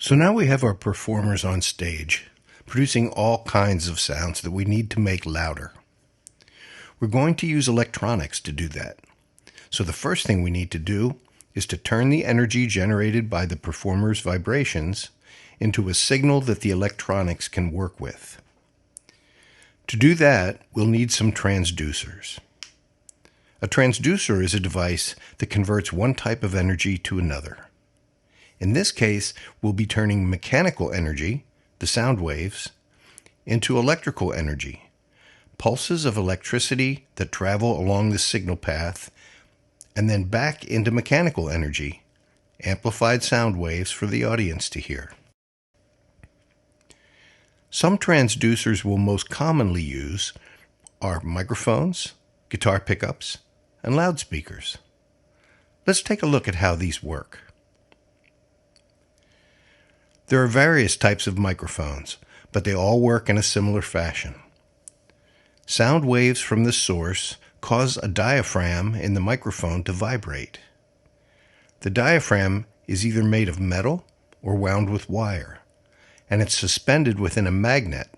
So now we have our performers on stage, producing all kinds of sounds that we need to make louder. We're going to use electronics to do that. So the first thing we need to do is to turn the energy generated by the performer's vibrations into a signal that the electronics can work with. To do that, we'll need some transducers. A transducer is a device that converts one type of energy to another. In this case, we'll be turning mechanical energy, the sound waves, into electrical energy, pulses of electricity that travel along the signal path, and then back into mechanical energy, amplified sound waves for the audience to hear. Some transducers we'll most commonly use are microphones, guitar pickups, and loudspeakers. Let's take a look at how these work. There are various types of microphones, but they all work in a similar fashion. Sound waves from the source cause a diaphragm in the microphone to vibrate. The diaphragm is either made of metal or wound with wire, and it's suspended within a magnet,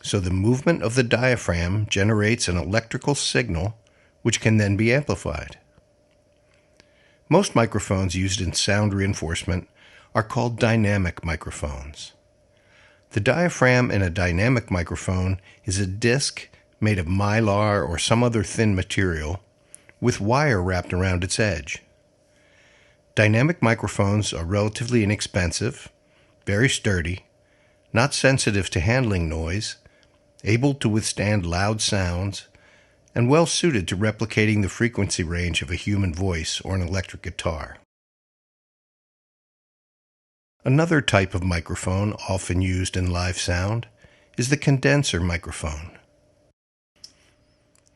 so the movement of the diaphragm generates an electrical signal which can then be amplified. Most microphones used in sound reinforcement are called dynamic microphones. The diaphragm in a dynamic microphone is a disc made of mylar or some other thin material with wire wrapped around its edge. Dynamic microphones are relatively inexpensive, very sturdy, not sensitive to handling noise, able to withstand loud sounds, and well suited to replicating the frequency range of a human voice or an electric guitar. Another type of microphone often used in live sound is the condenser microphone.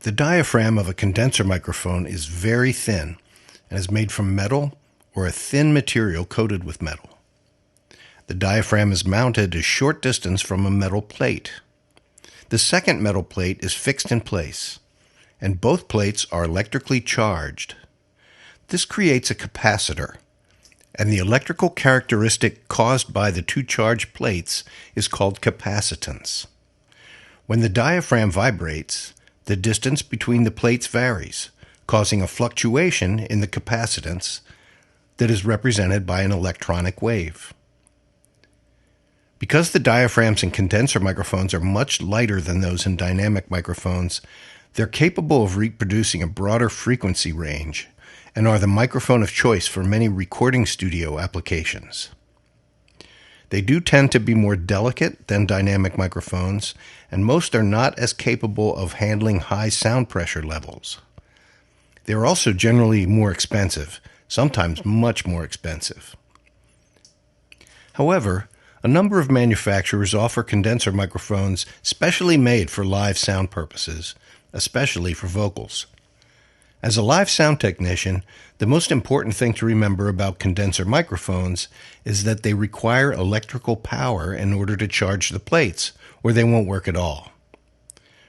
The diaphragm of a condenser microphone is very thin and is made from metal or a thin material coated with metal. The diaphragm is mounted a short distance from a metal plate. The second metal plate is fixed in place, and both plates are electrically charged. This creates a capacitor, and the electrical characteristic caused by the two charged plates is called capacitance. When the diaphragm vibrates, the distance between the plates varies, causing a fluctuation in the capacitance that is represented by an electronic wave. Because the diaphragms in condenser microphones are much lighter than those in dynamic microphones, they're capable of reproducing a broader frequency range and are the microphone of choice for many recording studio applications. They do tend to be more delicate than dynamic microphones, and most are not as capable of handling high sound pressure levels. They are also generally more expensive, sometimes much more expensive. However, a number of manufacturers offer condenser microphones specially made for live sound purposes, especially for vocals. As a live sound technician, the most important thing to remember about condenser microphones is that they require electrical power in order to charge the plates, or they won't work at all.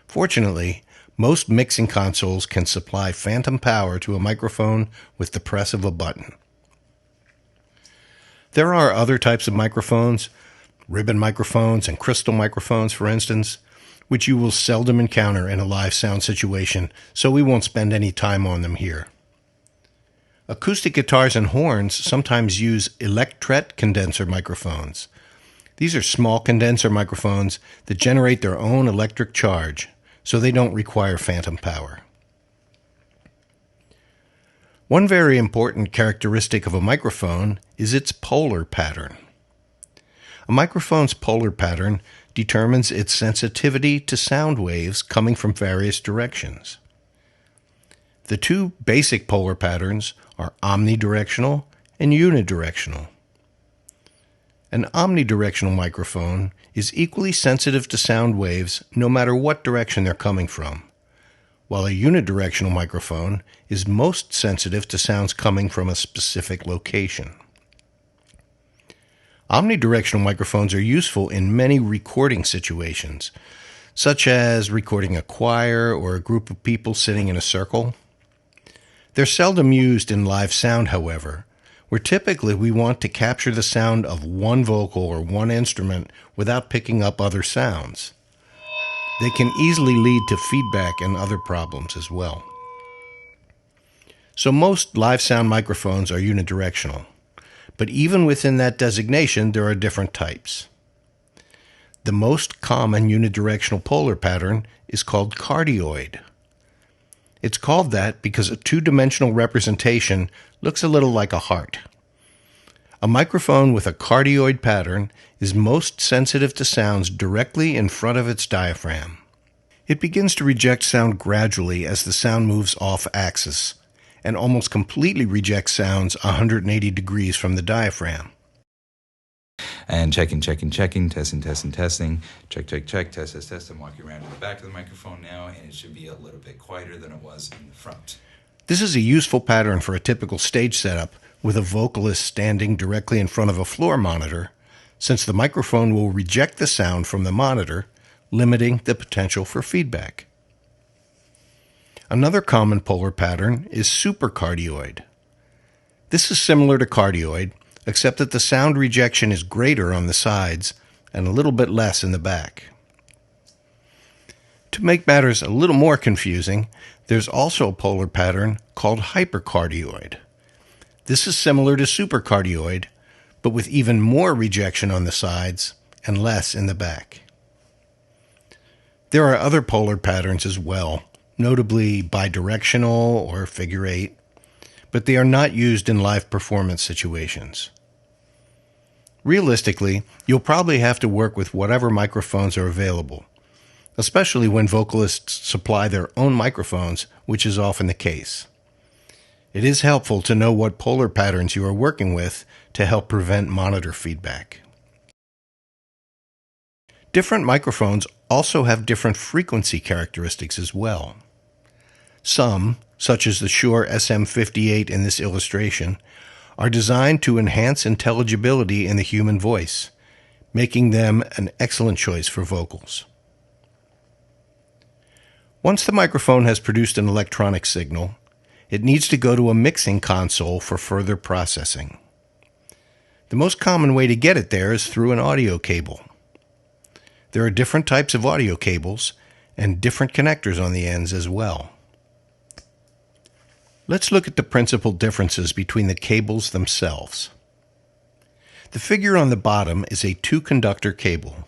Fortunately, most mixing consoles can supply phantom power to a microphone with the press of a button. There are other types of microphones, ribbon microphones and crystal microphones, for instance, which you will seldom encounter in a live sound situation, so we won't spend any time on them here. Acoustic guitars and horns sometimes use electret condenser microphones. These are small condenser microphones that generate their own electric charge, so they don't require phantom power. One very important characteristic of a microphone is its polar pattern. A microphone's polar pattern determines its sensitivity to sound waves coming from various directions. The two basic polar patterns are omnidirectional and unidirectional. An omnidirectional microphone is equally sensitive to sound waves no matter what direction they're coming from, while a unidirectional microphone is most sensitive to sounds coming from a specific location. Omnidirectional microphones are useful in many recording situations, such as recording a choir or a group of people sitting in a circle. They're seldom used in live sound, however, where typically we want to capture the sound of one vocal or one instrument without picking up other sounds. They can easily lead to feedback and other problems as well. So most live sound microphones are unidirectional, but even within that designation, there are different types. The most common unidirectional polar pattern is called cardioid. It's called that because a two-dimensional representation looks a little like a heart. A microphone with a cardioid pattern is most sensitive to sounds directly in front of its diaphragm. It begins to reject sound gradually as the sound moves off axis, and almost completely rejects sounds 180 degrees from the diaphragm. And checking, testing. Check, test. I'm walking around to the back of the microphone now, and it should be a little bit quieter than it was in the front. This is a useful pattern for a typical stage setup with a vocalist standing directly in front of a floor monitor, since the microphone will reject the sound from the monitor, limiting the potential for feedback. Another common polar pattern is supercardioid. This is similar to cardioid, except that the sound rejection is greater on the sides and a little bit less in the back. To make matters a little more confusing, there's also a polar pattern called hypercardioid. This is similar to supercardioid, but with even more rejection on the sides and less in the back. There are other polar patterns as well, notably bidirectional or figure eight, but they are not used in live performance situations. Realistically, you'll probably have to work with whatever microphones are available, especially when vocalists supply their own microphones, which is often the case. It is helpful to know what polar patterns you are working with to help prevent monitor feedback. Different microphones also have different frequency characteristics as well. Some, such as the Shure SM58 in this illustration, are designed to enhance intelligibility in the human voice, making them an excellent choice for vocals. Once the microphone has produced an electronic signal, it needs to go to a mixing console for further processing. The most common way to get it there is through an audio cable. There are different types of audio cables and different connectors on the ends as well. Let's look at the principal differences between the cables themselves. The figure on the bottom is a two-conductor cable.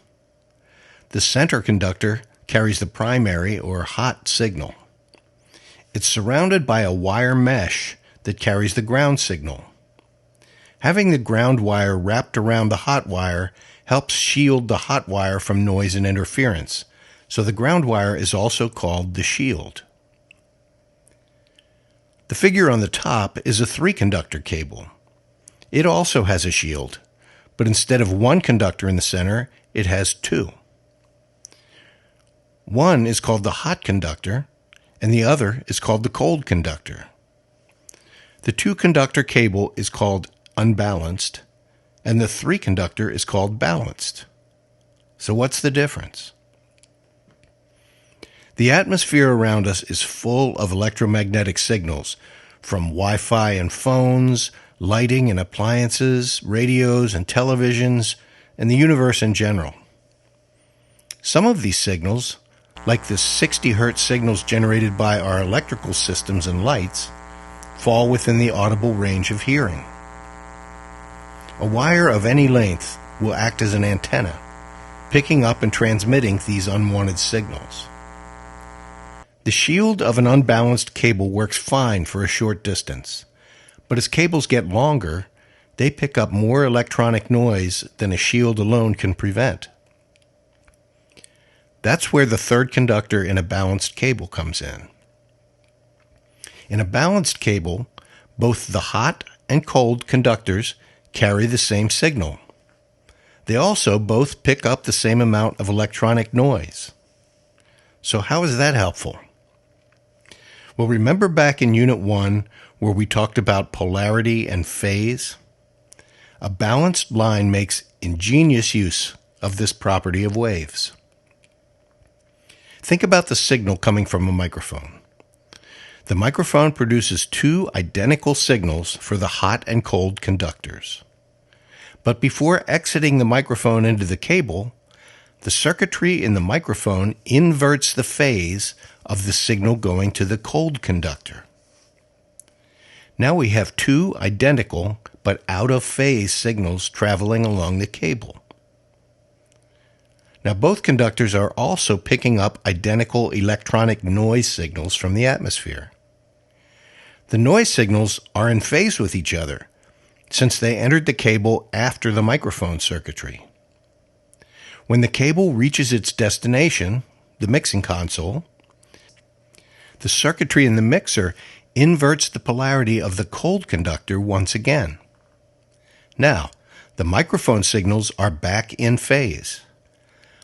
The center conductor carries the primary or hot signal. It's surrounded by a wire mesh that carries the ground signal. Having the ground wire wrapped around the hot wire helps shield the hot wire from noise and interference, so the ground wire is also called the shield. The figure on the top is a three-conductor cable. It also has a shield, but instead of one conductor in the center, it has two. One is called the hot conductor, and the other is called the cold conductor. The two-conductor cable is called unbalanced, and the three-conductor is called balanced. So what's the difference? The atmosphere around us is full of electromagnetic signals from Wi-Fi and phones, lighting and appliances, radios and televisions, and the universe in general. Some of these signals, like the 60 Hz signals generated by our electrical systems and lights, fall within the audible range of hearing. A wire of any length will act as an antenna, picking up and transmitting these unwanted signals. The shield of an unbalanced cable works fine for a short distance, but as cables get longer, they pick up more electronic noise than a shield alone can prevent. That's where the third conductor in a balanced cable comes in. In a balanced cable, both the hot and cold conductors carry the same signal. They also both pick up the same amount of electronic noise. So how is that helpful? Well, remember back in Unit 1 where we talked about polarity and phase? A balanced line makes ingenious use of this property of waves. Think about the signal coming from a microphone. The microphone produces two identical signals for the hot and cold conductors. But before exiting the microphone into the cable, the circuitry in the microphone inverts the phase of the signal going to the cold conductor. Now we have two identical but out-of-phase signals traveling along the cable. Now both conductors are also picking up identical electronic noise signals from the atmosphere. The noise signals are in phase with each other since they entered the cable after the microphone circuitry. When the cable reaches its destination, the mixing console, the circuitry in the mixer inverts the polarity of the cold conductor once again. Now, the microphone signals are back in phase,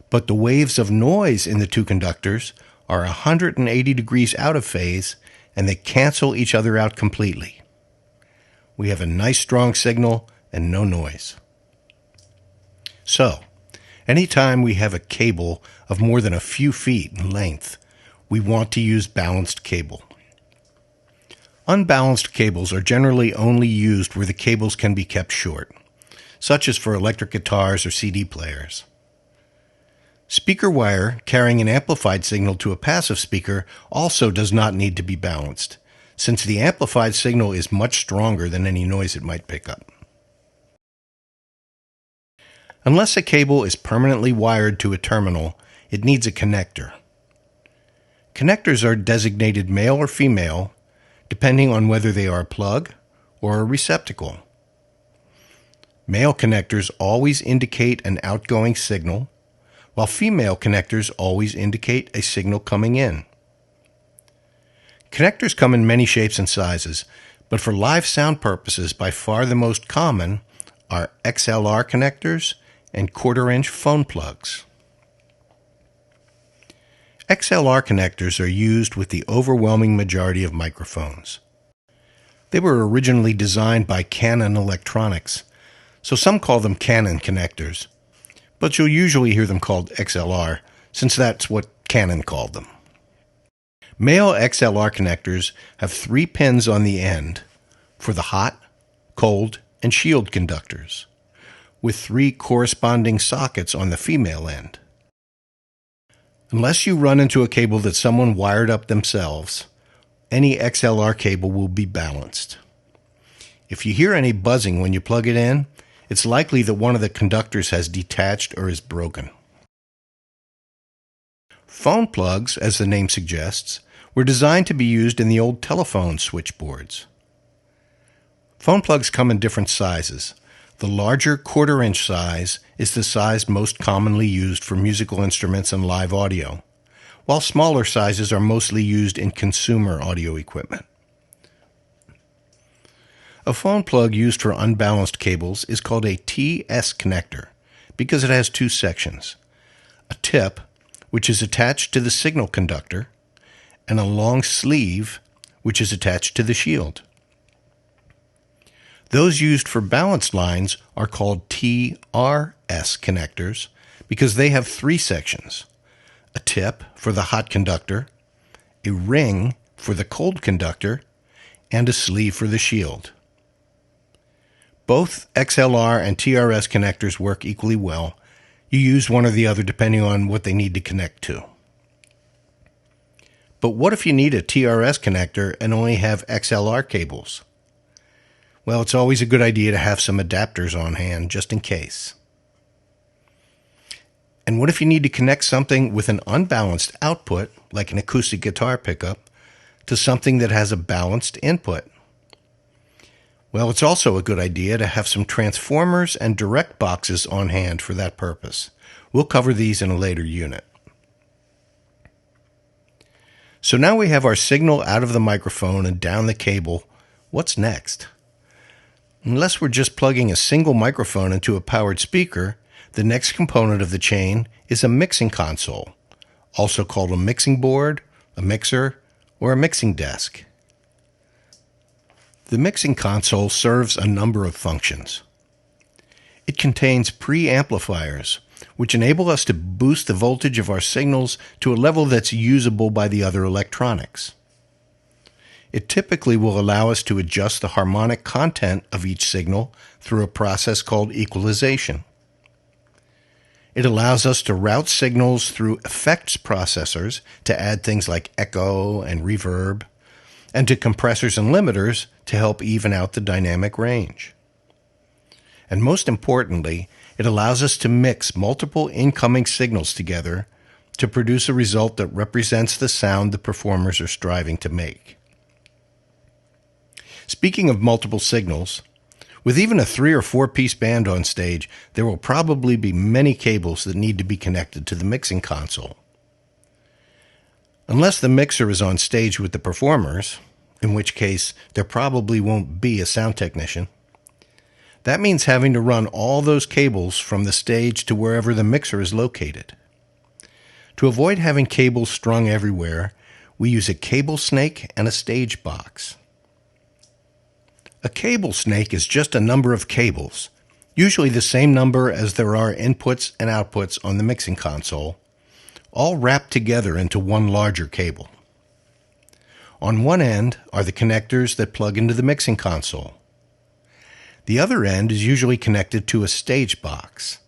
but the waves of noise in the two conductors are 180 degrees out of phase and they cancel each other out completely. We have a nice strong signal and no noise. So, anytime we have a cable of more than a few feet in length, we want to use balanced cable. Unbalanced cables are generally only used where the cables can be kept short, such as for electric guitars or CD players. Speaker wire carrying an amplified signal to a passive speaker also does not need to be balanced, since the amplified signal is much stronger than any noise it might pick up. Unless a cable is permanently wired to a terminal, it needs a connector. Connectors are designated male or female, depending on whether they are a plug or a receptacle. Male connectors always indicate an outgoing signal, while female connectors always indicate a signal coming in. Connectors come in many shapes and sizes, but for live sound purposes, by far the most common are XLR connectors and quarter-inch phone plugs. XLR connectors are used with the overwhelming majority of microphones. They were originally designed by Canon Electronics, so some call them Canon connectors, but you'll usually hear them called XLR, since that's what Canon called them. Male XLR connectors have 3 pins on the end for the hot, cold, and shield conductors, with 3 corresponding sockets on the female end. Unless you run into a cable that someone wired up themselves, any XLR cable will be balanced. If you hear any buzzing when you plug it in, it's likely that one of the conductors has detached or is broken. Phone plugs, as the name suggests, were designed to be used in the old telephone switchboards. Phone plugs come in different sizes. The larger quarter-inch size is the size most commonly used for musical instruments and live audio, while smaller sizes are mostly used in consumer audio equipment. A phone plug used for unbalanced cables is called a TS connector because it has 2 sections: a tip, which is attached to the signal conductor, and a long sleeve, which is attached to the shield. Those used for balanced lines are called TRS connectors because they have 3 sections: a tip for the hot conductor, a ring for the cold conductor, and a sleeve for the shield. Both XLR and TRS connectors work equally well. You use one or the other depending on what they need to connect to. But what if you need a TRS connector and only have XLR cables? Well, it's always a good idea to have some adapters on hand just in case. And what if you need to connect something with an unbalanced output, like an acoustic guitar pickup, to something that has a balanced input? Well, it's also a good idea to have some transformers and direct boxes on hand for that purpose. We'll cover these in a later unit. So now we have our signal out of the microphone and down the cable. What's next? Unless we're just plugging a single microphone into a powered speaker, the next component of the chain is a mixing console, also called a mixing board, a mixer, or a mixing desk. The mixing console serves a number of functions. It contains preamplifiers, which enable us to boost the voltage of our signals to a level that's usable by the other electronics. It typically will allow us to adjust the harmonic content of each signal through a process called equalization. It allows us to route signals through effects processors to add things like echo and reverb, and to compressors and limiters to help even out the dynamic range. And most importantly, it allows us to mix multiple incoming signals together to produce a result that represents the sound the performers are striving to make. Speaking of multiple signals, with even a 3 or 4 piece band on stage, there will probably be many cables that need to be connected to the mixing console. Unless the mixer is on stage with the performers, in which case there probably won't be a sound technician, that means having to run all those cables from the stage to wherever the mixer is located. To avoid having cables strung everywhere, we use a cable snake and a stage box. A cable snake is just a number of cables, usually the same number as there are inputs and outputs on the mixing console, all wrapped together into one larger cable. On one end are the connectors that plug into the mixing console. The other end is usually connected to a stage box.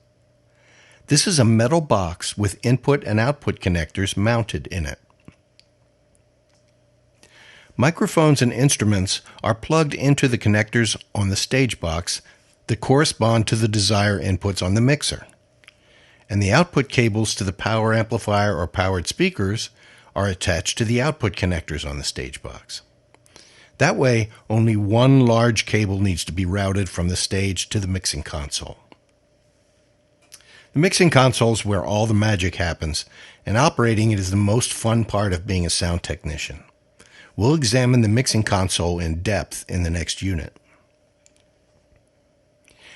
This is a metal box with input and output connectors mounted in it. Microphones and instruments are plugged into the connectors on the stage box that correspond to the desired inputs on the mixer, and the output cables to the power amplifier or powered speakers are attached to the output connectors on the stage box. That way, only one large cable needs to be routed from the stage to the mixing console. The mixing console is where all the magic happens, and operating it is the most fun part of being a sound technician. We'll examine the mixing console in depth in the next unit.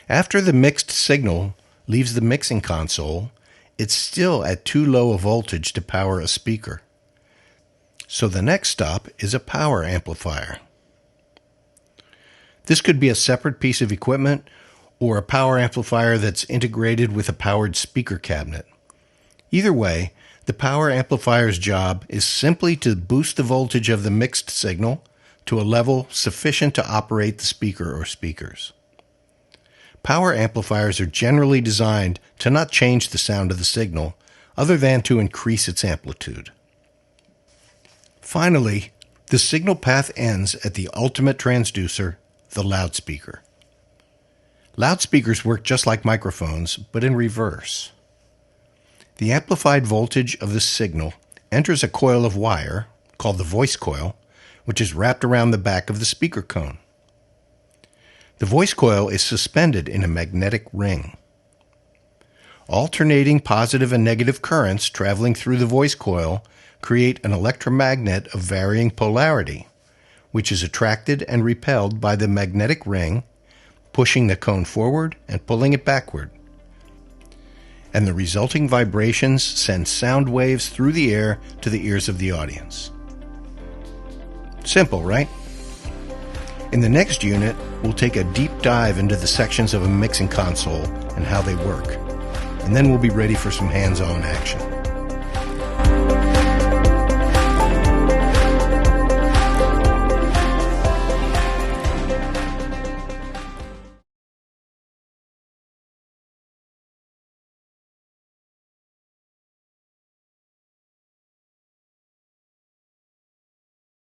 After the mixed signal leaves the mixing console, it's still at too low a voltage to power a speaker. So the next stop is a power amplifier. This could be a separate piece of equipment or a power amplifier that's integrated with a powered speaker cabinet. Either way, the power amplifier's job is simply to boost the voltage of the mixed signal to a level sufficient to operate the speaker or speakers. Power amplifiers are generally designed to not change the sound of the signal, other than to increase its amplitude. Finally, the signal path ends at the ultimate transducer, the loudspeaker. Loudspeakers work just like microphones, but in reverse. The amplified voltage of the signal enters a coil of wire, called the voice coil, which is wrapped around the back of the speaker cone. The voice coil is suspended in a magnetic ring. Alternating positive and negative currents traveling through the voice coil create an electromagnet of varying polarity, which is attracted and repelled by the magnetic ring, pushing the cone forward and pulling it backward. And the resulting vibrations send sound waves through the air to the ears of the audience. Simple, right? In the next unit, we'll take a deep dive into the sections of a mixing console and how they work. And then we'll be ready for some hands-on action.